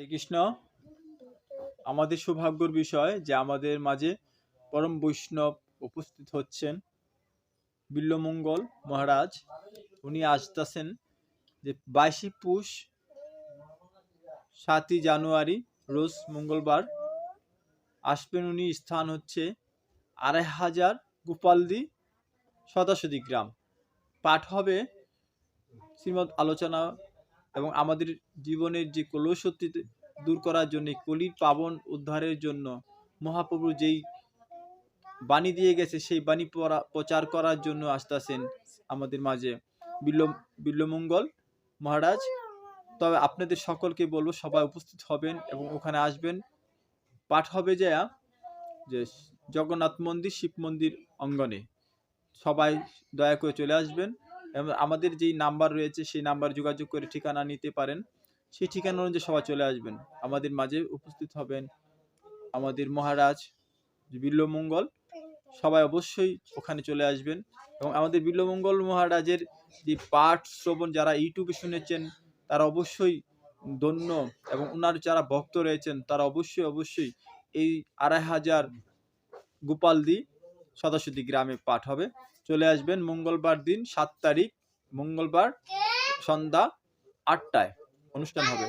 হরে কৃষ্ণ। আমাদের সৌভাগ্যের বিষয় যে আমাদের মাঝে পরম বৈষ্ণব উপস্থিত হচ্ছেন বিল্বমঙ্গল মহারাজ। উনি আসতেছেন যে 22 পুষ 7 জানুয়ারি রোজ মঙ্গলবার আসবেন। উনি স্থান হচ্ছে 2500 গোপালদি শতাশতি গ্রাম। পাঠ হবে শ্রীমদ আলোচনা এবং আমাদের জীবনের যে কলুষতি দূর করার জন্য, কলির পাবন উদ্ধারের জন্য মহাপ্রভু যেই বাণী দিয়ে গেছে সেই বাণী প্রচার করার জন্য আসতেছেন আমাদের মাঝে বিল্বমঙ্গল মহারাজ। তবে আপনাদের সকলকে বলবো সবাই উপস্থিত হবেন এবং ওখানে আসবেন। পাঠ হবে যে জগন্নাথ মন্দির শিব মন্দির অঙ্গনে। সবাই দয়া করে চলে আসবেন এবং আমাদের যেই নাম্বার রয়েছে সেই নাম্বার যোগাযোগ করে ঠিকানা নিতে পারেন। সেই ঠিকানা অনুযায়ী সবাই চলে আসবেন, আমাদের মাঝে উপস্থিত হবেন আমাদের মহারাজ বিল্বমঙ্গল। সবাই অবশ্যই ওখানে চলে আসবেন এবং আমাদের বিল্বমঙ্গল মহারাজের যে পাঠ শ্রবণ যারা ইউটিউবে শুনেছেন তারা অবশ্যই ধন্য, এবং ওনার যারা ভক্ত রয়েছেন তারা অবশ্যই এই 2500 গোপালদি শতাশতি গ্রামে পাঠ হবে। চলে আসবেন মঙ্গলবার দিন 7 তারিখ মঙ্গলবার সন্ধ্যা 8টায় অনুষ্ঠান হবে।